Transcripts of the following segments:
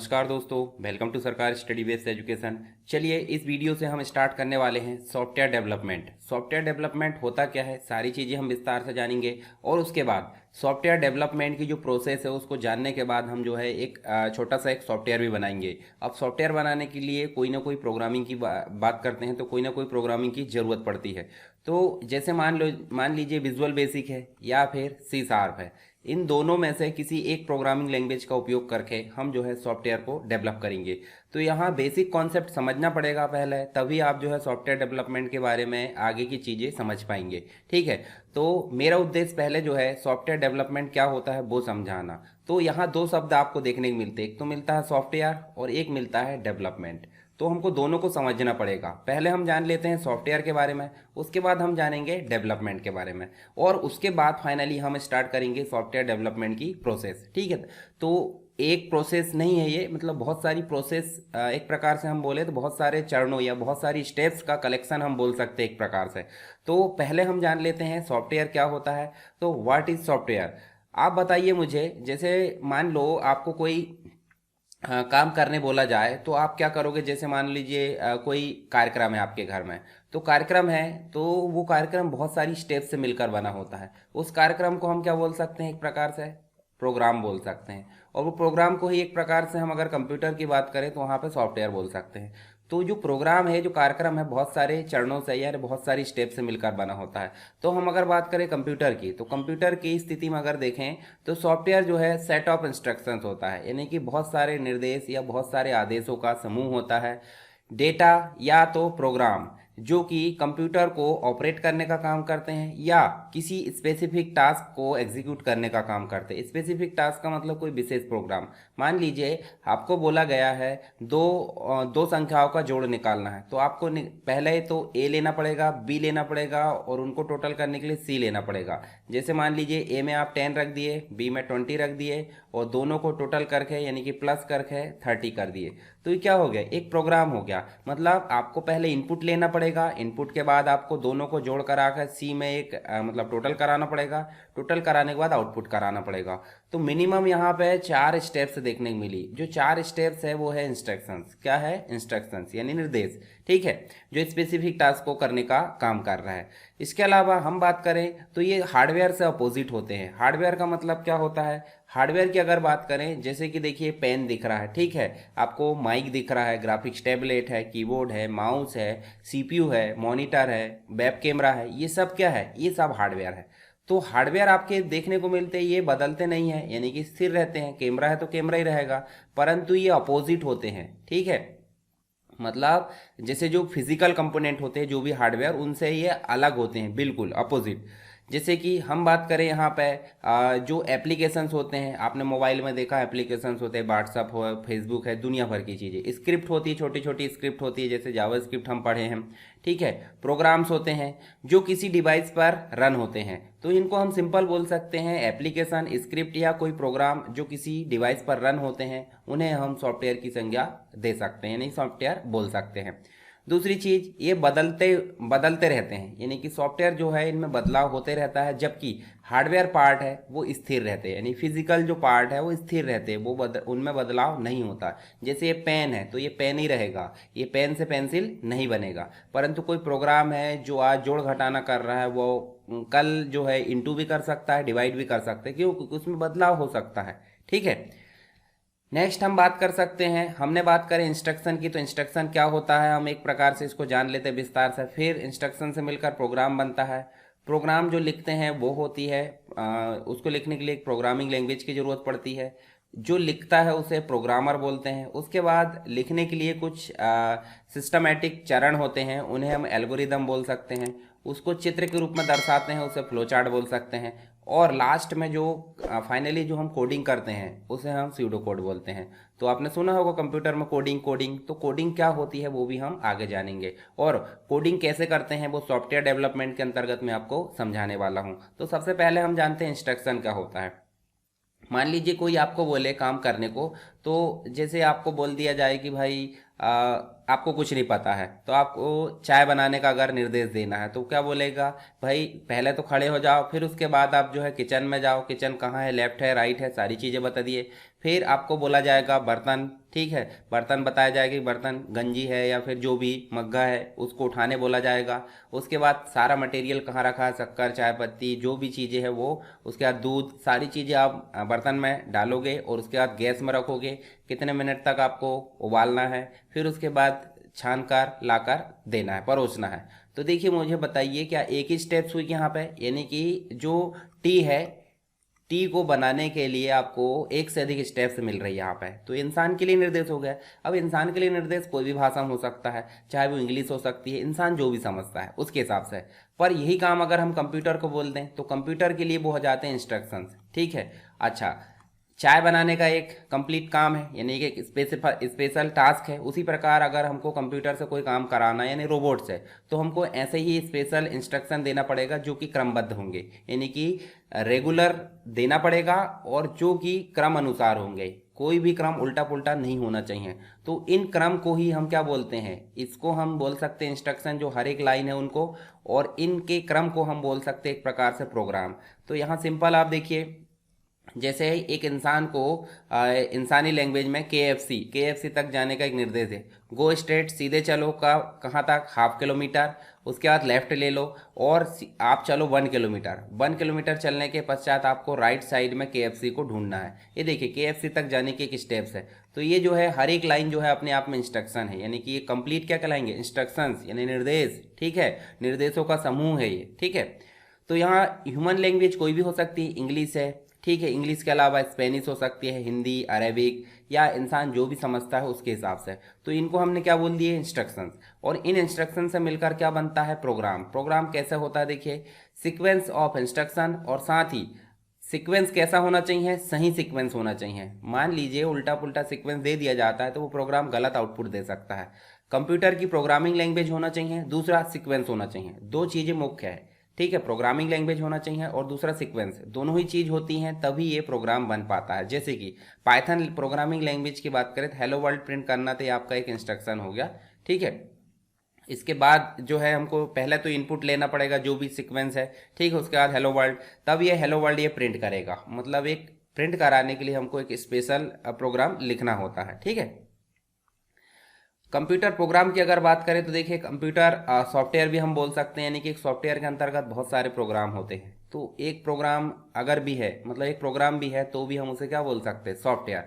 नमस्कार दोस्तों, welcome to सरकार स्टडी बेस्ड एजुकेशन। चलिए इस वीडियो से हम स्टार्ट करने वाले हैं सॉफ्टवेयर डेवलपमेंट। सॉफ्टवेयर डेवलपमेंट होता क्या है, सारी चीज़ें हम विस्तार से जानेंगे और उसके बाद सॉफ्टवेयर डेवलपमेंट की जो प्रोसेस है उसको जानने के बाद हम जो है एक छोटा सा एक सॉफ्टवेयर भी बनाएंगे। अब सॉफ्टवेयर बनाने के लिए कोई ना कोई प्रोग्रामिंग की बात करते हैं तो कोई ना कोई प्रोग्रामिंग की ज़रूरत पड़ती है। तो जैसे मान लीजिए विजुअल बेसिक है या फिर सी शार्प है, इन दोनों में से किसी एक प्रोग्रामिंग लैंग्वेज का उपयोग करके हम जो है सॉफ्टवेयर को डेवलप करेंगे। तो यहाँ बेसिक कॉन्सेप्ट समझना पड़ेगा पहले, तभी आप जो है सॉफ्टवेयर डेवलपमेंट के बारे में आगे की चीज़ें समझ पाएंगे। ठीक है, तो मेरा उद्देश्य पहले जो है सॉफ्टवेयर डेवलपमेंट क्या होता है वो समझाना। तो यहाँ दो शब्द आपको देखने को मिलते हैं, एक तो मिलता है सॉफ्टवेयर और एक मिलता है डेवलपमेंट। तो हमको दोनों को समझना पड़ेगा। पहले हम जान लेते हैं सॉफ्टवेयर के बारे में, उसके बाद हम जानेंगे डेवलपमेंट के बारे में और उसके बाद फाइनली हम स्टार्ट करेंगे सॉफ्टवेयर डेवलपमेंट की प्रोसेस। ठीक है, तो एक प्रोसेस नहीं है ये, मतलब बहुत सारी प्रोसेस, एक प्रकार से हम बोले तो बहुत सारे चरणों या बहुत सारी स्टेप्स का कलेक्शन हम बोल सकते हैं एक प्रकार से। तो पहले हम जान लेते हैं सॉफ्टवेयर क्या होता है। तो व्हाट इज सॉफ्टवेयर, आप बताइए मुझे। जैसे मान लो आपको कोई काम करने बोला जाए तो आप क्या करोगे। जैसे मान लीजिए कोई कार्यक्रम है आपके घर में, तो कार्यक्रम है तो वो कार्यक्रम बहुत सारी स्टेप से मिलकर बना होता है। उस कार्यक्रम को हम क्या बोल सकते हैं, एक प्रकार से प्रोग्राम बोल सकते हैं। और वो प्रोग्राम को ही एक प्रकार से हम अगर कंप्यूटर की बात करें तो वहाँ पे सॉफ्टवेयर बोल सकते हैं। तो जो प्रोग्राम है, जो कार्यक्रम है, बहुत सारे चरणों से या बहुत सारी स्टेप से मिलकर बना होता है। तो हम अगर बात करें कंप्यूटर की, तो कंप्यूटर की स्थिति में अगर देखें तो सॉफ्टवेयर जो है सेट ऑफ इंस्ट्रक्शंस होता है, यानी कि बहुत सारे निर्देश या बहुत सारे आदेशों का समूह होता है। डेटा या तो प्रोग्राम जो कि कंप्यूटर को ऑपरेट करने का काम करते हैं या किसी स्पेसिफिक टास्क को एग्जीक्यूट करने का काम करते हैं। स्पेसिफिक टास्क का मतलब कोई विशेष प्रोग्राम। मान लीजिए आपको बोला गया है दो संख्याओं का जोड़ निकालना है, तो आपको पहले तो ए लेना पड़ेगा, बी लेना पड़ेगा और उनको टोटल करने के लिए सी लेना पड़ेगा। जैसे मान लीजिए ए में आप 10 रख दिए, बी में 20 रख दिए और दोनों को टोटल करके यानी कि प्लस करके 30 कर दिए। तो ये क्या हो गया, एक प्रोग्राम हो गया। मतलब आपको पहले इनपुट लेना पड़ेगा, इनपुट के बाद आपको दोनों को जोड़ कराकर सी में एक मतलब टोटल कराना पड़ेगा, टोटल कराने के बाद आउटपुट कराना पड़ेगा। तो मिनिमम यहाँ पे 4 स्टेप्स देखने को मिली। जो 4 स्टेप्स है वो है इंस्ट्रक्शंस। क्या है, इंस्ट्रक्शंस यानी निर्देश। ठीक है, जो स्पेसिफिक टास्क को करने का काम कर रहा है। इसके अलावा हम बात करें तो ये हार्डवेयर से अपोजिट होते हैं। हार्डवेयर का मतलब क्या होता है, हार्डवेयर की अगर बात करें, जैसे कि देखिए पेन दिख रहा है, ठीक है, आपको माइक दिख रहा है, ग्राफिक्स टैबलेट है, कीबोर्ड है, माउस है, सीपीयू है, मॉनिटर है, वेब कैमरा है, ये सब क्या है, ये सब हार्डवेयर है। तो हार्डवेयर आपके देखने को मिलते हैं, ये बदलते नहीं है, यानी कि स्थिर रहते हैं। कैमरा है तो कैमरा ही रहेगा, परंतु ये अपोजिट होते हैं। ठीक है, मतलब जैसे जो फिजिकल कंपोनेंट होते हैं जो भी हार्डवेयर, उनसे ये अलग होते हैं, बिल्कुल अपोजिट। जैसे कि हम बात करें यहाँ पे जो एप्लीकेशंस होते हैं, आपने मोबाइल में देखा एप्लीकेशंस होते हैं, व्हाट्सअप हो, फेसबुक है, दुनिया भर की चीज़ें। स्क्रिप्ट होती है, छोटी छोटी स्क्रिप्ट होती है, जैसे जावा स्क्रिप्ट हम पढ़े हैं। ठीक है, प्रोग्राम्स होते हैं जो किसी डिवाइस पर रन होते हैं, तो इनको हम सिंपल बोल सकते हैं एप्लीकेशन, स्क्रिप्ट या कोई प्रोग्राम जो किसी डिवाइस पर रन होते हैं, उन्हें हम सॉफ्टवेयर की संज्ञा दे सकते हैं, यानी सॉफ्टवेयर बोल सकते हैं। दूसरी चीज़, ये बदलते बदलते रहते हैं, यानी कि सॉफ्टवेयर जो है इनमें बदलाव होते रहता है, जबकि हार्डवेयर पार्ट है वो स्थिर रहते हैं, यानी फिजिकल जो पार्ट है वो स्थिर रहते हैं, वो उनमें बदलाव नहीं होता। जैसे ये पेन है तो ये पेन ही रहेगा, ये पेन से पेंसिल नहीं बनेगा। परंतु कोई प्रोग्राम है जो आज जोड़ घटाना कर रहा है, वो कल जो है इंटू भी कर सकता है, डिवाइड भी कर सकते हैं, क्योंकि उसमें बदलाव हो सकता है। ठीक है, नेक्स्ट हम बात कर सकते हैं, हमने बात करें इंस्ट्रक्शन की, तो इंस्ट्रक्शन क्या होता है हम एक प्रकार से इसको जान लेते हैं विस्तार से। फिर इंस्ट्रक्शन से मिलकर प्रोग्राम बनता है। प्रोग्राम जो लिखते हैं वो होती है, उसको लिखने के लिए एक प्रोग्रामिंग लैंग्वेज की ज़रूरत पड़ती है। जो लिखता है उसे प्रोग्रामर बोलते हैं। उसके बाद लिखने के लिए कुछ सिस्टमैटिक चरण होते हैं, उन्हें हम एल्गोरिदम बोल सकते हैं। उसको चित्र के रूप में दर्शाते हैं, उसे फ्लो चार्ट बोल सकते हैं। और लास्ट में जो फाइनली जो हम कोडिंग करते हैं उसे हम स्यूडो कोड बोलते हैं। तो आपने सुना होगा कंप्यूटर में कोडिंग कोडिंग, तो कोडिंग क्या होती है वो भी हम आगे जानेंगे, और कोडिंग कैसे करते हैं वो सॉफ्टवेयर डेवलपमेंट के अंतर्गत मैं आपको समझाने वाला हूँ। तो सबसे पहले हम जानते हैं इंस्ट्रक्शन क्या होता है। मान लीजिए कोई आपको बोले काम करने को, तो जैसे आपको बोल दिया जाए कि भाई आपको कुछ नहीं पता है, तो आपको चाय बनाने का अगर निर्देश देना है तो क्या बोलेगा, भाई पहले तो खड़े हो जाओ, फिर उसके बाद आप जो है किचन में जाओ, किचन कहाँ है, लेफ्ट है राइट है, सारी चीज़ें बता दिए। फिर आपको बोला जाएगा बर्तन, ठीक है, बर्तन बताया जाएगा कि बर्तन गंजी है या फिर जो भी मग्गा है उसको उठाने बोला जाएगा। उसके बाद सारा मटेरियल कहाँ रखा है, शक्कर, चाय पत्ती, जो भी चीज़ें हैं वो, उसके बाद दूध, सारी चीज़ें आप बर्तन में डालोगे और उसके बाद गैस में रखोगे, कितने मिनट तक आपको उबालना है, फिर उसके बाद छान कर लाकर देना है, परोसना है। तो देखिए मुझे बताइए क्या एक ही स्टेप्स हुई यहाँ पे, यानी कि जो टी है, टी को बनाने के लिए आपको एक से अधिक स्टेप्स मिल रही है यहाँ पे। तो इंसान के लिए निर्देश हो गया। अब इंसान के लिए निर्देश कोई भी भाषा में हो सकता है, चाहे वो इंग्लिश हो सकती है, इंसान जो भी समझता है उसके हिसाब से। पर यही काम अगर हम कंप्यूटर को बोल दें तो कंप्यूटर के लिए वो हो जाते हैं इंस्ट्रक्शंस, ठीक है। अच्छा, चाय बनाने का एक कंप्लीट काम है, यानी कि एक स्पेशल टास्क है। उसी प्रकार अगर हमको कंप्यूटर से कोई काम कराना है यानी रोबोट से, तो हमको ऐसे ही स्पेशल इंस्ट्रक्शन देना पड़ेगा जो कि क्रमबद्ध होंगे, यानी कि रेगुलर देना पड़ेगा और जो कि क्रम अनुसार होंगे, कोई भी क्रम उल्टा पुल्टा नहीं होना चाहिए। तो इन क्रम को ही हम क्या बोलते हैं, इसको हम बोल सकते हैं इंस्ट्रक्शन, जो हर एक लाइन है उनको, और इनके क्रम को हम बोल सकते हैं एक प्रकार से प्रोग्राम। तो यहाँ सिंपल आप देखिए, जैसे एक इंसान को इंसानी लैंग्वेज में के एफ सी तक जाने का एक निर्देश है। गो स्ट्रेट, सीधे चलो, का कहाँ तक, 1/2 किलोमीटर। उसके बाद लेफ्ट ले लो और आप चलो 1 किलोमीटर। 1 किलोमीटर चलने के पश्चात आपको राइट साइड में के को ढूंढना है। ये देखिए के तक जाने के एक स्टेप्स है। तो ये जो है हर एक लाइन जो है अपने आप में इंस्ट्रक्शन है, यानी कि ये कंप्लीट क्या कहलाएंगे, इंस्ट्रक्शंस यानी निर्देश, ठीक है, निर्देशों का समूह है ये, ठीक है। तो यहाँ ह्यूमन लैंग्वेज कोई भी हो सकती है, इंग्लिश है, ठीक है, इंग्लिश के अलावा स्पेनिश हो सकती है, हिंदी, अरेबिक, या इंसान जो भी समझता है उसके हिसाब से। तो इनको हमने क्या बोल दिए, इंस्ट्रक्शंस। और इन इंस्ट्रक्शन से मिलकर क्या बनता है, प्रोग्राम। प्रोग्राम कैसे होता है, देखिए, सीक्वेंस ऑफ इंस्ट्रक्शन, और साथ ही सीक्वेंस कैसा होना चाहिए, सही सीक्वेंस होना चाहिए। मान लीजिए उल्टा पुल्टा सीक्वेंस दे दिया जाता है तो वो प्रोग्राम गलत आउटपुट दे सकता है। कंप्यूटर की प्रोग्रामिंग लैंग्वेज होना चाहिए, दूसरा सीक्वेंस होना चाहिए, दो चीज़ें मुख्य है, ठीक है। प्रोग्रामिंग लैंग्वेज होना चाहिए और दूसरा सीक्वेंस, दोनों ही चीज होती हैं तभी ये प्रोग्राम बन पाता है। जैसे कि पाइथन प्रोग्रामिंग लैंग्वेज की बात करें तो हेलो वर्ल्ड प्रिंट करना तो ये आपका एक इंस्ट्रक्शन हो गया, ठीक है। इसके बाद जो है हमको पहले तो इनपुट लेना पड़ेगा जो भी सीक्वेंस है, ठीक है, उसके बाद हेलो वर्ल्ड, तब ये हेलो वर्ल्ड ये प्रिंट करेगा। मतलब एक प्रिंट कराने के लिए हमको एक स्पेशल प्रोग्राम लिखना होता है, ठीक है। कंप्यूटर प्रोग्राम की अगर बात करें तो देखिए कंप्यूटर सॉफ्टवेयर भी हम बोल सकते हैं, यानी कि एक सॉफ्टवेयर के अंतर्गत बहुत सारे प्रोग्राम होते हैं। तो एक प्रोग्राम अगर भी है, मतलब एक प्रोग्राम भी है, तो भी हम उसे क्या बोल सकते हैं, सॉफ्टवेयर।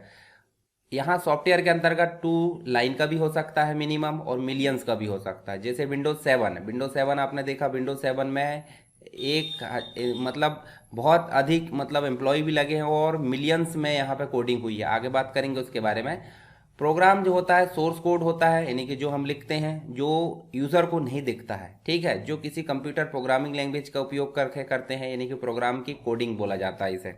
यहाँ सॉफ्टवेयर के अंतर्गत 2 लाइन का भी हो सकता है मिनिमम, और मिलियंस का भी हो सकता है। जैसे विंडोज 7 आपने देखा, विंडोज 7 में मतलब बहुत अधिक मतलब एम्प्लॉय भी लगे हैं और मिलियंस में यहाँ पे कोडिंग हुई है। आगे बात करेंगे उसके बारे में। प्रोग्राम जो होता है सोर्स कोड होता है, यानी कि जो हम लिखते हैं जो यूज़र को नहीं दिखता है, ठीक है, जो किसी कंप्यूटर प्रोग्रामिंग लैंग्वेज का उपयोग करके करते हैं, यानी कि प्रोग्राम की कोडिंग बोला जाता है इसे।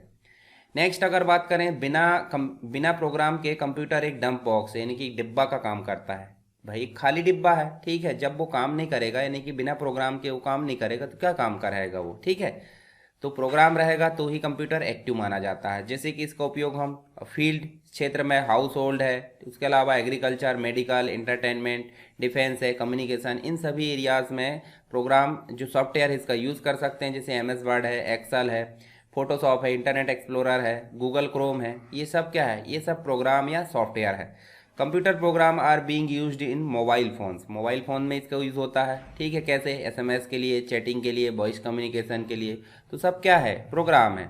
नेक्स्ट अगर बात करें, बिना प्रोग्राम के कंप्यूटर एक डंप बॉक्स है, यानी कि डिब्बा का काम करता है। भाई खाली डिब्बा है, ठीक है, जब वो काम नहीं करेगा, यानी कि बिना प्रोग्राम के वो काम नहीं करेगा तो क्या काम कराएगा वो, ठीक है। तो प्रोग्राम रहेगा तो ही कंप्यूटर एक्टिव माना जाता है। जैसे कि इसका उपयोग हम फील्ड क्षेत्र में, हाउस होल्ड है, उसके अलावा एग्रीकल्चर, मेडिकल, इंटरटेनमेंट, डिफेंस है, कम्युनिकेशन, इन सभी एरियाज में प्रोग्राम जो सॉफ्टवेयर है इसका यूज़ कर सकते हैं। जैसे MS वर्ड है, एक्सेल है, फोटोशॉप है, इंटरनेट एक्सप्लोरर है, गूगल क्रोम है, ये सब क्या है, ये सब प्रोग्राम या सॉफ्टवेयर है। Computer program are being used in mobile phones, mobile phone में इसका यूज़ होता है, ठीक है। कैसे, SMS के लिए, चैटिंग के लिए, वॉइस कम्युनिकेशन के लिए, तो सब क्या है, प्रोग्राम है।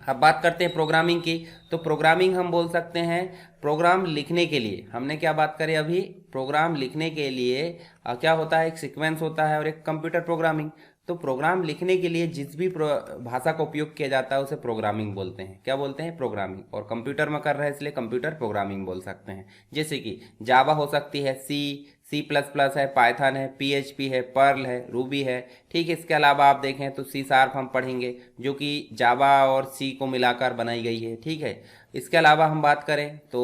अब बात करते हैं प्रोग्रामिंग की। तो प्रोग्रामिंग हम बोल सकते हैं प्रोग्राम लिखने के लिए, हमने क्या बात करें अभी, प्रोग्राम लिखने के लिए क्या होता है, एक सीक्वेंस होता है और एक कंप्यूटर प्रोग्रामिंग। तो प्रोग्राम लिखने के लिए जिस भी भाषा का उपयोग किया जाता है उसे प्रोग्रामिंग बोलते हैं। क्या बोलते हैं, प्रोग्रामिंग। और कंप्यूटर में कर रहे हैं इसलिए कंप्यूटर प्रोग्रामिंग बोल सकते हैं। जैसे कि जावा हो सकती है, C++ है, पाइथन है, PHP है, पर्ल है, रूबी है, ठीक है। इसके अलावा आप देखें तो C# हम पढ़ेंगे जो कि जावा और C को मिलाकर बनाई गई है, ठीक है। इसके अलावा हम बात करें तो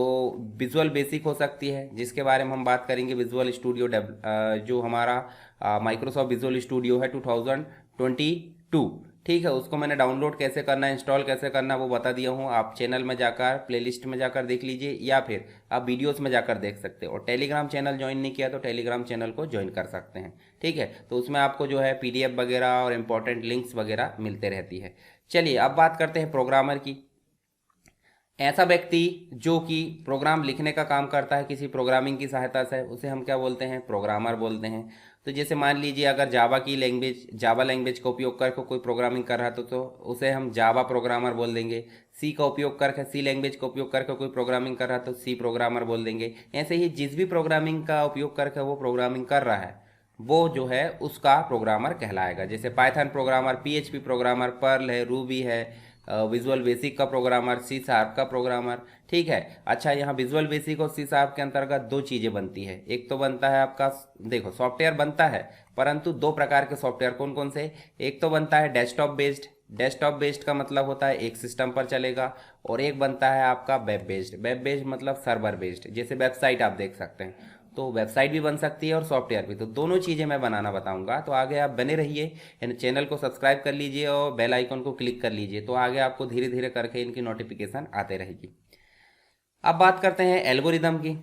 विजुअल बेसिक हो सकती है, जिसके बारे में हम बात करेंगे। विजुअल स्टूडियो जो हमारा माइक्रोसॉफ्ट विजुअल स्टूडियो है 2022, ठीक है, उसको मैंने डाउनलोड कैसे करना है, इंस्टॉल कैसे करना है वो बता दिया हूँ। आप चैनल में जाकर प्लेलिस्ट में जाकर देख लीजिए, या फिर आप वीडियोस में जाकर देख सकते हो। और टेलीग्राम चैनल ज्वाइन नहीं किया तो टेलीग्राम चैनल को ज्वाइन कर सकते हैं, ठीक है। तो उसमें आपको जो है PDF वगैरह और इंपॉर्टेंट लिंक्स वगैरह मिलते रहती है। चलिए अब बात करते हैं प्रोग्रामर की। ऐसा व्यक्ति जो कि प्रोग्राम लिखने का काम करता है किसी प्रोग्रामिंग की सहायता से, उसे हम क्या बोलते हैं, प्रोग्रामर बोलते हैं। तो जैसे मान लीजिए अगर जावा लैंग्वेज का उपयोग करके कोई प्रोग्रामिंग कर रहा है तो उसे हम जावा प्रोग्रामर बोल देंगे। सी का उपयोग करके, सी लैंग्वेज का उपयोग करके कोई प्रोग्रामिंग कर रहा है तो सी प्रोग्रामर बोल देंगे। ऐसे ही जिस भी प्रोग्रामिंग का उपयोग करके वो प्रोग्रामिंग कर रहा है वो जो है उसका प्रोग्रामर कहलाएगा। जैसे Python programmer, PHP programmer, Perl है, रूबी है, विजुअल बेसिक का प्रोग्रामर, सी शार्प का प्रोग्रामर। ठीक है। अच्छा, यहाँ विजुअल बेसिक और सी शार्प के अंतर्गत दो चीज़ें बनती है। एक तो बनता है आपका, देखो सॉफ्टवेयर बनता है परंतु दो प्रकार के सॉफ्टवेयर कौन कौन से। एक तो बनता है डेस्कटॉप बेस्ड। डेस्कटॉप बेस्ड का मतलब होता है एक सिस्टम पर चलेगा। और एक बनता है आपका वेब बेस्ड। वेब बेस्ड मतलब सर्वर बेस्ड, जैसे वेबसाइट आप देख सकते हैं। तो वेबसाइट भी बन सकती है और सॉफ्टवेयर भी। तो दोनों चीज़ें मैं बनाना बताऊंगा, तो आगे आप बने रहिए। यानी चैनल को सब्सक्राइब कर लीजिए और बेल आइकन को क्लिक कर लीजिए, तो आगे आपको धीरे धीरे करके इनकी नोटिफिकेशन आते रहेगी। अब बात करते हैं एल्गोरिदम की।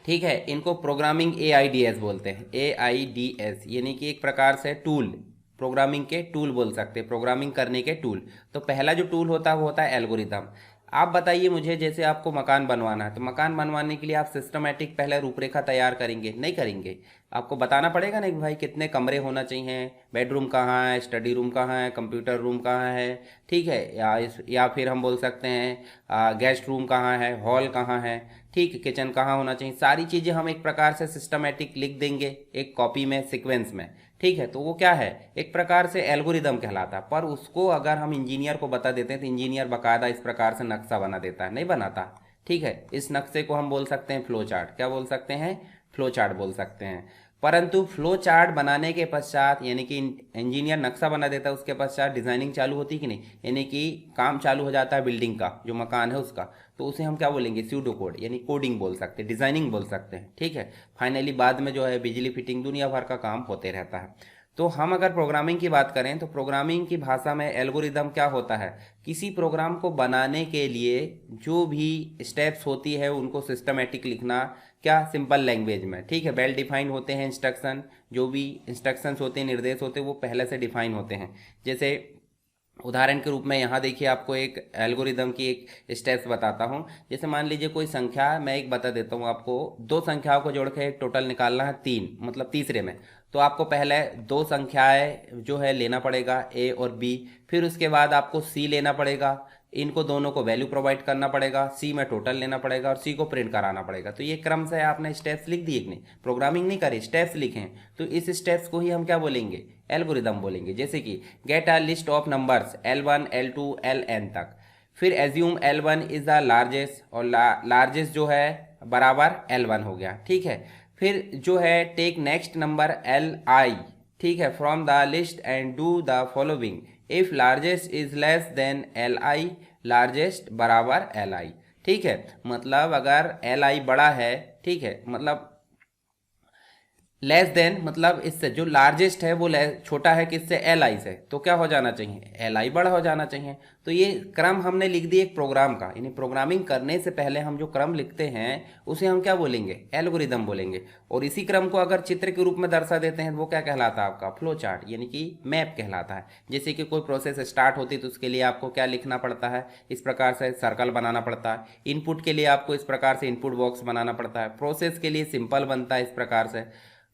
ठीक है, इनको प्रोग्रामिंग AIDS बोलते हैं। AIDS यानी कि एक प्रकार से टूल, प्रोग्रामिंग के टूल बोल सकते हैं, प्रोग्रामिंग करने के टूल। तो पहला जो टूल होता है वो होता है एल्गोरिदम। आप बताइए मुझे, जैसे आपको मकान बनवाना है तो मकान बनवाने के लिए आप सिस्टमेटिक पहले रूपरेखा तैयार करेंगे, नहीं करेंगे? आपको बताना पड़ेगा ना कि भाई कितने कमरे होना चाहिए, बेडरूम कहाँ है, स्टडी रूम कहाँ है, कंप्यूटर रूम कहाँ है। ठीक है, या फिर हम बोल सकते हैं गेस्ट रूम कहाँ है, हॉल कहाँ है, ठीक, किचन कहाँ होना चाहिए। सारी चीज़ें हम एक प्रकार से सिस्टमेटिक लिख देंगे एक कॉपी में, सीक्वेंस में। ठीक है, तो वो क्या है, एक प्रकार से एल्गोरिदम कहलाता है। पर उसको अगर हम इंजीनियर को बता देते हैं तो इंजीनियर बाकायदा इस प्रकार से नक्शा बना देता है, नहीं बनाता। ठीक है, इस नक्शे को हम बोल सकते हैं फ्लो चार्ट। क्या बोल सकते हैं? फ्लो चार्ट बोल सकते हैं। परंतु फ्लो चार्ट बनाने के पश्चात, यानी कि इंजीनियर नक्शा बना देता है, उसके पश्चात डिजाइनिंग चालू होती कि नहीं, यानी कि काम चालू हो जाता है बिल्डिंग का, जो मकान है उसका। तो उसे हम क्या बोलेंगे? स्यूडो कोड, यानी कोडिंग बोल सकते हैं, डिजाइनिंग बोल सकते हैं। ठीक है, फाइनली बाद में जो है बिजली फिटिंग दुनिया भर का काम होते रहता है। तो हम अगर प्रोग्रामिंग की बात करें तो प्रोग्रामिंग की भाषा में एल्गोरिदम क्या होता है, किसी प्रोग्राम को बनाने के लिए जो भी स्टेप्स होती है उनको सिस्टमेटिक लिखना, क्या, सिंपल लैंग्वेज में। ठीक है, वेल डिफाइंड होते हैं इंस्ट्रक्शन, जो भी इंस्ट्रक्शंस होते हैं, निर्देश होते हैं, वो पहले से डिफाइन होते हैं। जैसे उदाहरण के रूप में यहाँ देखिए, आपको एक एल्गोरिदम की एक स्टेप्स बताता हूँ। जैसे मान लीजिए कोई संख्या, मैं एक बता देता हूँ आपको, दो संख्याओं को जोड़ के एक टोटल निकालना है 3, मतलब तीसरे में। तो आपको पहले दो संख्याएं जो है लेना पड़ेगा, A और B। फिर उसके बाद आपको C लेना पड़ेगा, इनको दोनों को वैल्यू प्रोवाइड करना पड़ेगा, C में टोटल लेना पड़ेगा और C को प्रिंट कराना पड़ेगा। तो ये क्रम से आपने स्टेप्स लिख दिए कि नहीं, प्रोग्रामिंग नहीं करी, स्टेप्स लिखे। तो इस स्टेप्स को ही हम क्या बोलेंगे? एल्गोरिदम बोलेंगे। जैसे कि get a list of numbers L1 L2 LN तक, फिर assume L1 is the largest, और लार्जेस्ट जो है बराबर L1 हो गया। ठीक है, फिर जो है टेक नेक्स्ट नंबर Li, ठीक है, from the list and do the following. If largest is less than Li, largest बराबर Li। ठीक है, मतलब अगर Li बड़ा है, ठीक है, मतलब लेस देन मतलब इससे जो लार्जेस्ट है वो छोटा है किससे? Li से। तो क्या हो जाना चाहिए? Li बड़ा हो जाना चाहिए। तो ये क्रम हमने लिख दिया एक प्रोग्राम का, यानी प्रोग्रामिंग करने से पहले हम जो क्रम लिखते हैं उसे हम क्या बोलेंगे? एल्गोरिदम बोलेंगे। और इसी क्रम को अगर चित्र के रूप में दर्शा देते हैं तो वो क्या कहलाता है? आपका फ्लो चार्ट, यानी कि मैप कहलाता है। जैसे कि कोई प्रोसेस स्टार्ट होती है तो उसके लिए आपको क्या लिखना पड़ता है? इस प्रकार से सर्कल बनाना पड़ता है। इनपुट के लिए आपको इस प्रकार से इनपुट बॉक्स बनाना पड़ता है। प्रोसेस के लिए सिंपल बनता है इस प्रकार से।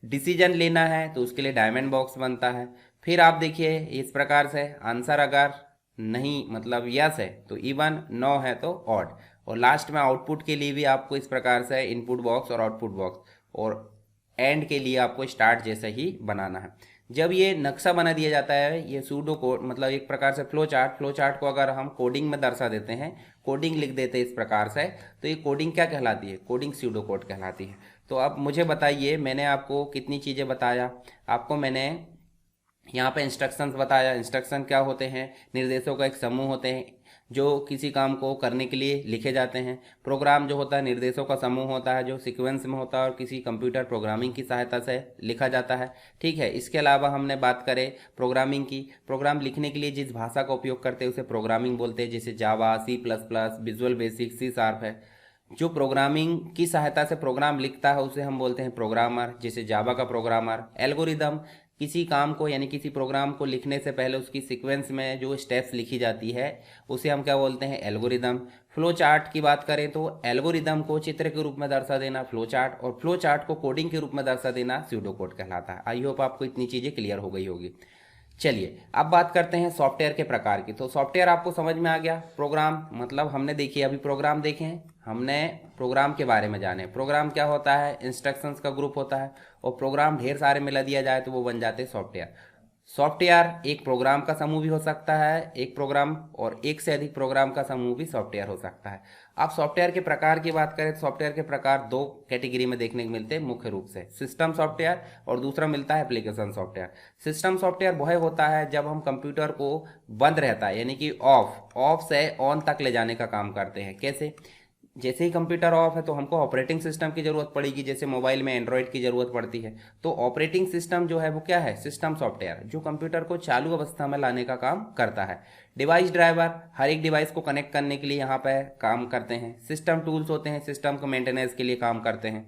डिसीजन लेना है तो उसके लिए डायमंड बॉक्स बनता है। फिर आप देखिए इस प्रकार से आंसर अगर नहीं, मतलब यस है तो इवन, नो है तो ऑड। और लास्ट में आउटपुट के लिए भी आपको इस प्रकार से इनपुट बॉक्स और आउटपुट बॉक्स, और एंड के लिए आपको स्टार्ट जैसे ही बनाना है। जब ये नक्शा बना दिया जाता है, ये सूडो कोड मतलब एक प्रकार से फ्लो चार्ट को अगर हम कोडिंग में दर्शा देते हैं, कोडिंग लिख देते हैं इस प्रकार से, तो ये कोडिंग क्या कहलाती है? कोडिंग सूडो कोड कहलाती है। तो अब मुझे बताइए, मैंने आपको कितनी चीज़ें बताया? आपको मैंने यहाँ पे इंस्ट्रक्शंस बताया। इंस्ट्रक्शन क्या होते हैं? निर्देशों का एक समूह होते हैं जो किसी काम को करने के लिए लिखे जाते हैं। प्रोग्राम जो होता है निर्देशों का समूह होता है जो सीक्वेंस में होता है और किसी कंप्यूटर प्रोग्रामिंग की सहायता से लिखा जाता है। ठीक है, इसके अलावा हमने बात करें प्रोग्रामिंग की, प्रोग्राम लिखने के लिए जिस भाषा का उपयोग करते हैं उसे प्रोग्रामिंग बोलते हैं, जैसे Java, C++, Visual Basic, C sharp है। जो प्रोग्रामिंग की सहायता से प्रोग्राम लिखता है उसे हम बोलते हैं प्रोग्रामर, जैसे जावा का प्रोग्रामर। एल्गोरिदम, किसी काम को यानी किसी प्रोग्राम को लिखने से पहले उसकी सीक्वेंस में जो स्टेप्स लिखी जाती है उसे हम क्या बोलते हैं, एल्गोरिदम। फ्लो चार्ट की बात करें तो एल्गोरिदम को चित्र के रूप में दर्शा देना फ्लो चार्ट, और फ्लो चार्ट को कोडिंग के रूप में दर्शा देना स्यूडो कोड कहलाता है। आई होप आपको इतनी चीज़ें क्लियर हो गई होगी। चलिए अब बात करते हैं सॉफ्टवेयर के प्रकार की। तो सॉफ्टवेयर आपको समझ में आ गया। प्रोग्राम मतलब हमने देखिए अभी प्रोग्राम देखे हैं, हमने प्रोग्राम के बारे में जाने। प्रोग्राम क्या होता है, इंस्ट्रक्शंस का ग्रुप होता है, और प्रोग्राम ढेर सारे मिला दिया जाए तो वो बन जाते हैं सॉफ्टवेयर। सॉफ्टवेयर एक प्रोग्राम का समूह भी हो सकता है, एक प्रोग्राम और एक से अधिक प्रोग्राम का समूह भी सॉफ्टवेयर हो सकता है। अब सॉफ्टवेयर के प्रकार की बात करें तो सॉफ्टवेयर के प्रकार दो कैटेगरी में देखने को मिलते हैं मुख्य रूप से, सिस्टम सॉफ्टवेयर और दूसरा मिलता है एप्लीकेशन सॉफ्टवेयर। सिस्टम सॉफ्टवेयर वह होता है जब हम कंप्यूटर को बंद रहता है यानी कि ऑफ से ऑन तक ले जाने का काम करते हैं। कैसे, जैसे ही कंप्यूटर ऑफ है तो हमको ऑपरेटिंग सिस्टम की ज़रूरत पड़ेगी, जैसे मोबाइल में एंड्रॉयड की ज़रूरत पड़ती है। तो ऑपरेटिंग सिस्टम जो है वो क्या है, सिस्टम सॉफ्टवेयर, जो कंप्यूटर को चालू अवस्था में लाने का काम करता है। डिवाइस ड्राइवर हर एक डिवाइस को कनेक्ट करने के लिए यहाँ पे काम करते हैं। सिस्टम टूल्स होते हैं, सिस्टम को मेंटेनेंस के लिए काम करते हैं।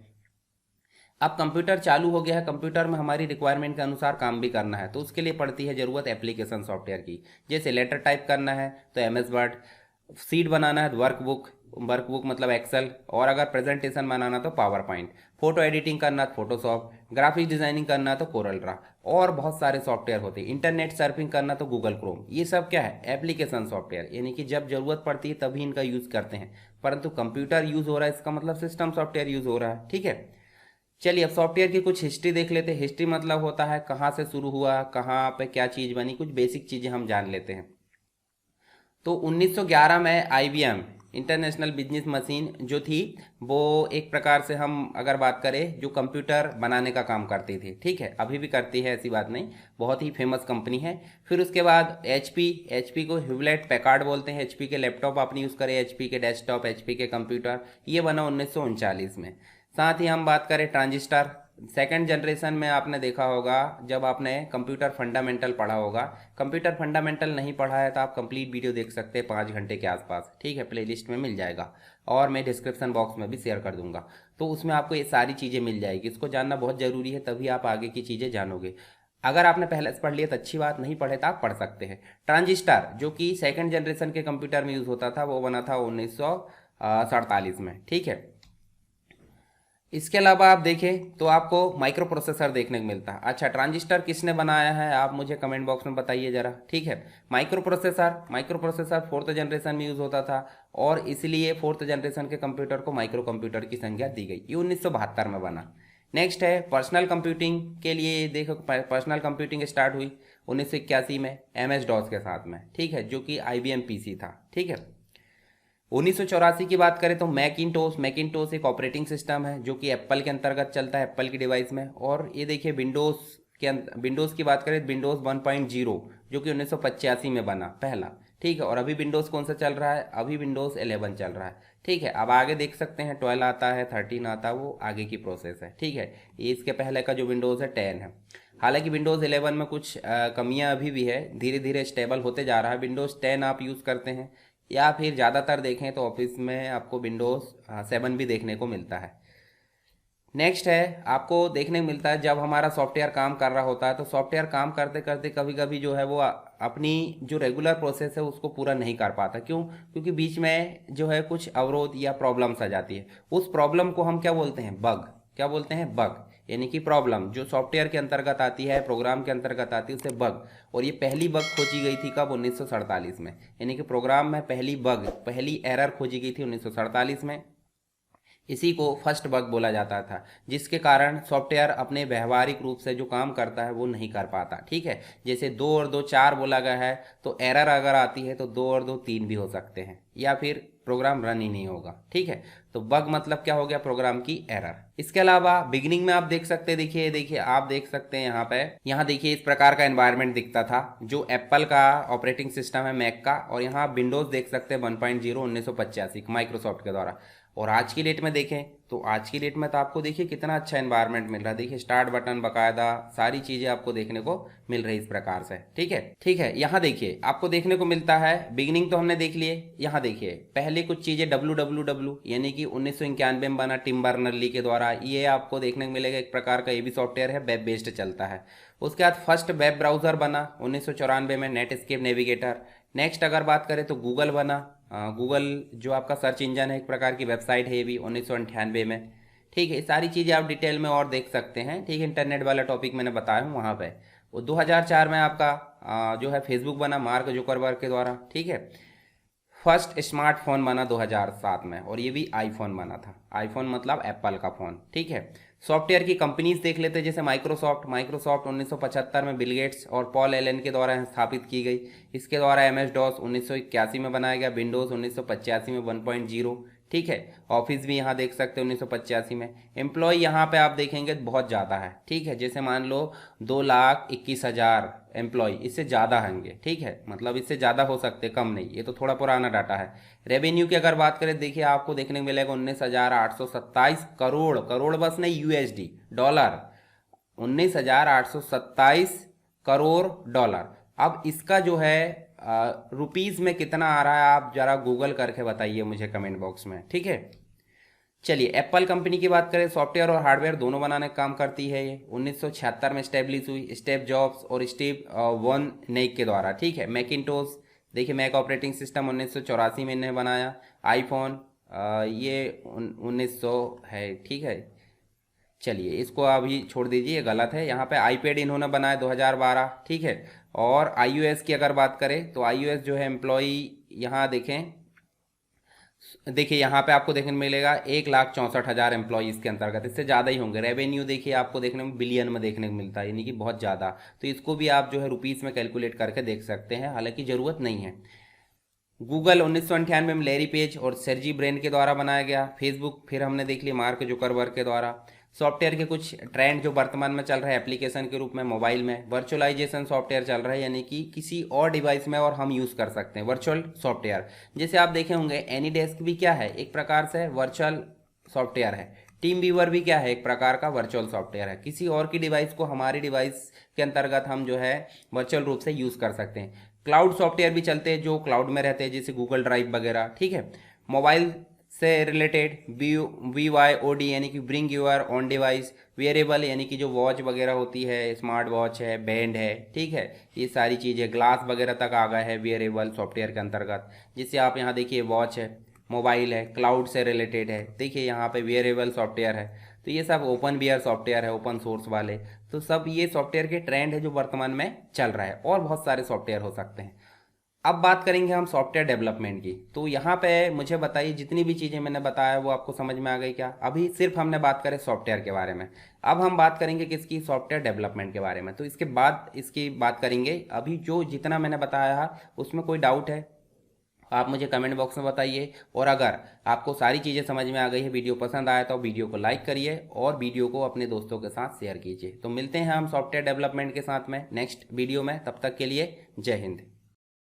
अब कंप्यूटर चालू हो गया है, कंप्यूटर में हमारी रिक्वायरमेंट के अनुसार काम भी करना है, तो उसके लिए पड़ती है ज़रूरत एप्लीकेशन सॉफ्टवेयर की। जैसे लेटर टाइप करना है तो MS वर्ड, सीट बनाना है वर्कबुक मतलब एक्सेल, और अगर प्रेजेंटेशन बनाना तो पावर पॉइंट, फोटो एडिटिंग करना तो फोटोशॉप, ग्राफिक्स डिजाइनिंग करना तो कोरल ड्रा, और बहुत सारे सॉफ्टवेयर होते हैं। इंटरनेट सर्फिंग करना तो गूगल क्रोम। ये सब क्या है, एप्लीकेशन सॉफ्टवेयर, यानी कि जब जरूरत पड़ती है तभी इनका यूज़ करते हैं। परंतु कंप्यूटर यूज़ हो रहा है इसका मतलब सिस्टम सॉफ्टवेयर यूज़ हो रहा है। ठीक है, चलिए अब सॉफ्टवेयर की कुछ हिस्ट्री देख लेते हैं। हिस्ट्री मतलब होता है कहाँ से शुरू हुआ, कहाँ पे क्या चीज़ बनी, कुछ बेसिक चीज़ें हम जान लेते हैं। तो 1911 में IBM इंटरनेशनल बिजनेस मशीन जो थी वो एक प्रकार से हम अगर बात करें जो कंप्यूटर बनाने का काम करती थी। ठीक है, अभी भी करती है, ऐसी बात नहीं, बहुत ही फेमस कंपनी है। फिर उसके बाद HP को ह्यूलेट पैकार्ड बोलते हैं। HP के लैपटॉप आप यूज़ करें, HP के डेस्कटॉप, HP के कंप्यूटर, ये बना 1939 में। साथ ही हम बात करें ट्रांजिस्टर, सेकंड जनरेशन में आपने देखा होगा जब आपने कंप्यूटर फंडामेंटल पढ़ा होगा। कंप्यूटर फंडामेंटल नहीं पढ़ा है तो आप कंप्लीट वीडियो देख सकते हैं 5 घंटे के आसपास। ठीक है, प्लेलिस्ट में मिल जाएगा और मैं डिस्क्रिप्शन बॉक्स में भी शेयर कर दूंगा, तो उसमें आपको ये सारी चीज़ें मिल जाएगी। इसको जानना बहुत ज़रूरी है, तभी आप आगे की चीज़ें जानोगे। अगर आपने पहले से पढ़ लिया तो अच्छी बात, नहीं पढ़े तो आप पढ़ सकते हैं। ट्रांजिस्टर जो कि सेकंड जनरेशन के कंप्यूटर में यूज़ होता था वो बना था 1947 में। ठीक है, इसके अलावा आप देखें तो आपको माइक्रो प्रोसेसर देखने को मिलता है। अच्छा, ट्रांजिस्टर किसने बनाया है आप मुझे कमेंट बॉक्स में बताइए ज़रा। ठीक है, माइक्रो प्रोसेसर फोर्थ जनरेशन में यूज़ होता था, और इसलिए फोर्थ जनरेशन के कंप्यूटर को माइक्रो कंप्यूटर की संज्ञा दी गई। ये 1972 में बना। नेक्स्ट है पर्सनल कंप्यूटिंग के लिए, देखो पर्सनल कंप्यूटिंग स्टार्ट हुई 1981 में MS-DOS के साथ में। ठीक है, जो कि IBM PC था। ठीक है, 1984 की बात करें तो मैकिंटोश एक ऑपरेटिंग सिस्टम है जो कि एप्पल के अंतर्गत चलता है, एप्पल की डिवाइस में। और ये देखिए विंडोज़ की बात करें, विंडोज़ 1.0 जो कि 1985 में बना पहला। ठीक है, और अभी विंडोज़ कौन सा चल रहा है, अभी विंडोज़ 11 चल रहा है। ठीक है, अब आगे देख सकते हैं 12 आता है, 13 आता है, वो आगे की प्रोसेस है। ठीक है, ये इसके पहले का जो विंडोज़ है 10 है। हालांकि विंडोज़ 11 में कुछ कमियां अभी भी है, धीरे धीरे स्टेबल होते जा रहा है। विंडोज़ 10 आप यूज़ करते हैं, या फिर ज़्यादातर देखें तो ऑफिस में आपको विंडोज़ 7 भी देखने को मिलता है। नेक्स्ट है आपको देखने को मिलता है जब हमारा सॉफ्टवेयर काम कर रहा होता है, तो सॉफ्टवेयर काम करते करते कभी कभी जो है वो अपनी जो रेगुलर प्रोसेस है उसको पूरा नहीं कर पाता। क्यों? क्योंकि बीच में जो है कुछ अवरोध या प्रॉब्लम्स आ जाती है। उस प्रॉब्लम को हम क्या बोलते हैं, बग। क्या बोलते हैं, बग, यानी कि प्रॉब्लम जो सॉफ्टवेयर के अंतर्गत आती है, प्रोग्राम के अंतर्गत आती है, उसे बग। और ये पहली बग खोजी गई थी कब, 1947 में। यानी कि प्रोग्राम में पहली एरर खोजी गई थी 1947 में। इसी को फर्स्ट बग बोला जाता था, जिसके कारण सॉफ्टवेयर अपने व्यवहारिक रूप से जो काम करता है वो नहीं कर पाता। ठीक है, जैसे 2 और 2 4 बोला गया है, तो एरर अगर आती है तो 2 और 2 3 भी हो सकते हैं, या फिर प्रोग्राम रन ही नहीं होगा। ठीक है, तो बग मतलब क्या हो गया, प्रोग्राम की एरर। इसके अलावा बिगिनिंग में आप देख सकते हैं, देखिए आप देख सकते हैं यहाँ देखिए इस प्रकार का एनवायरनमेंट दिखता था जो एप्पल का ऑपरेटिंग सिस्टम है मैक का, और यहाँ आप विंडोज देख सकते हैं 1.0 1985 माइक्रोसॉफ्ट के द्वारा। और आज की डेट में देखें तो आज की डेट में तो आपको देखिए कितना अच्छा एनवायरनमेंट मिल रहा है। देखिए स्टार्ट बटन बकायदा सारी चीज़ें आपको देखने को मिल रही है इस प्रकार से। ठीक है। यहाँ देखिए आपको देखने को मिलता है, बिगिनिंग तो हमने देख लिए। यहाँ देखिए पहले कुछ चीज़ें www यानी कि 1991 में बना टिम बर्नर-ली के द्वारा, ये आपको देखने को मिलेगा। एक प्रकार का ये भी सॉफ्टवेयर है, वेब बेस्ड चलता है। उसके बाद फर्स्ट वेब ब्राउज़र बना 1994 में, नेटस्केप नेविगेटर। नेक्स्ट अगर बात करें तो गूगल बना। गूगल जो आपका सर्च इंजन है, एक प्रकार की वेबसाइट है ये भी 1998 में। ठीक है, सारी चीज़ें आप डिटेल में और देख सकते हैं। ठीक है, इंटरनेट वाला टॉपिक मैंने बताया हूँ वहाँ पे। वो 2004 में आपका जो है फेसबुक बना मार्क जुकरबर्ग के द्वारा। ठीक है, फर्स्ट स्मार्टफोन बना 2007 में, और ये भी आईफोन बना था। आईफोन मतलब एप्पल का फ़ोन। ठीक है, सॉफ्टवेयर की कंपनीज देख लेते हैं, जैसे माइक्रोसॉफ्ट 1975 में बिल गेट्स और पॉल एलन के द्वारा स्थापित की गई। इसके द्वारा MS DOS 1981 में बनाया गया, विंडोज़ 1985 में 1.0। ठीक है, ऑफिस भी यहाँ देख सकते हैं 1985 में। एम्प्लॉय यहाँ पे आप देखेंगे बहुत ज़्यादा है। ठीक है, जैसे मान लो 2,21,000 एम्प्लॉय, इससे ज़्यादा होंगे। ठीक है, मतलब इससे ज़्यादा हो सकते, कम नहीं, ये तो थोड़ा पुराना डाटा है। रेवेन्यू की अगर बात करें, देखिए आपको देखने को मिलेगा 19,827 करोड़, करोड़ बस नहीं, USD डॉलर, 19,827 करोड़ डॉलर। अब इसका जो है रुपीज़ में कितना आ रहा है, आप जरा गूगल करके बताइए मुझे कमेंट बॉक्स में। ठीक है, चलिए एप्पल कंपनी की बात करें, सॉफ्टवेयर और हार्डवेयर दोनों बनाने का काम करती है। ये 1976 में स्टेब्लिश हुई, स्टीव जॉब्स और स्टीव वॉर्निक के द्वारा। ठीक है, मैकिंटोश, देखिए मैक ऑपरेटिंग सिस्टम 1984 में इन्हें बनाया। आईफोन ये 1900 है। ठीक है, चलिए इसको अभी छोड़ दीजिए, ये गलत है। यहाँ पे आईपैड इन्होंने बनाया 2012। ठीक है, और iOS की अगर बात करें तो iOS जो है एम्प्लॉई, यहाँ देखें, देखिए यहाँ पे आपको देखने को मिलेगा 1,64,000 एम्प्लॉय इसके अंतर्गत, इससे ज़्यादा ही होंगे। रेवेन्यू देखिए आपको देखने में बिलियन में देखने को मिलता है, यानी कि बहुत ज़्यादा। तो इसको भी आप जो है रुपीज़ में कैलकुलेट करके देख सकते हैं, हालांकि ज़रूरत नहीं है। गूगल 1998 में लैरी पेज और सर्जी ब्रेन के द्वारा बनाया गया। फेसबुक फिर हमने देख लिया मार्क जुकरबर्ग के द्वारा। सॉफ्टवेयर के कुछ ट्रेंड जो वर्तमान में चल रहा है एप्लीकेशन के रूप में, मोबाइल में वर्चुअलाइजेशन सॉफ्टवेयर चल रहा है, यानी कि किसी और डिवाइस में और हम यूज़ कर सकते हैं वर्चुअल सॉफ्टवेयर। जैसे आप देखे होंगे एनीडेस्क भी क्या है, एक प्रकार से वर्चुअल सॉफ्टवेयर है। टीम व्यूअर भी क्या है, एक प्रकार का वर्चुअल सॉफ्टवेयर है। किसी और की डिवाइस को हमारी डिवाइस के अंतर्गत हम जो है वर्चुअल रूप से यूज़ कर सकते हैं। क्लाउड सॉफ्टवेयर भी चलते हैं जो क्लाउड में रहते हैं, जैसे गूगल ड्राइव वगैरह। ठीक है, मोबाइल से रिलेटेड BYOD यानी कि bring you're on device. Wearable यानी कि जो वॉच वगैरह होती है, स्मार्ट वॉच है, बैंड है। ठीक है, ये सारी चीज़ें, ग्लास वगैरह तक आ गए हैं वेयरेबल सॉफ्टवेयर के अंतर्गत। जिससे आप यहाँ देखिए वॉच है, मोबाइल है, क्लाउड से रिलेटेड है। देखिए यहाँ पे वेयरेबल सॉफ्टवेयर है, तो ये सब ओपन वेयर सॉफ्टवेयर है, ओपन सोर्स वाले। तो सब ये सॉफ्टवेयर के ट्रेंड है जो वर्तमान में चल रहा है, और बहुत सारे सॉफ्टवेयर हो सकते हैं। अब बात करेंगे हम सॉफ्टवेयर डेवलपमेंट की। तो यहाँ पे मुझे बताइए, जितनी भी चीज़ें मैंने बताया वो आपको समझ में आ गई क्या? अभी सिर्फ हमने बात करें सॉफ्टवेयर के बारे में, अब हम बात करेंगे किसकी, सॉफ्टवेयर डेवलपमेंट के बारे में। तो इसके बाद इसकी बात करेंगे। अभी जो जितना मैंने बताया उसमें कोई डाउट है आप मुझे कमेंट बॉक्स में बताइए। और अगर आपको सारी चीज़ें समझ में आ गई है, वीडियो पसंद आया तो वीडियो को लाइक करिए और वीडियो को अपने दोस्तों के साथ शेयर कीजिए। तो मिलते हैं हम सॉफ्टवेयर डेवलपमेंट के साथ में नेक्स्ट वीडियो में, तब तक के लिए जय हिंद।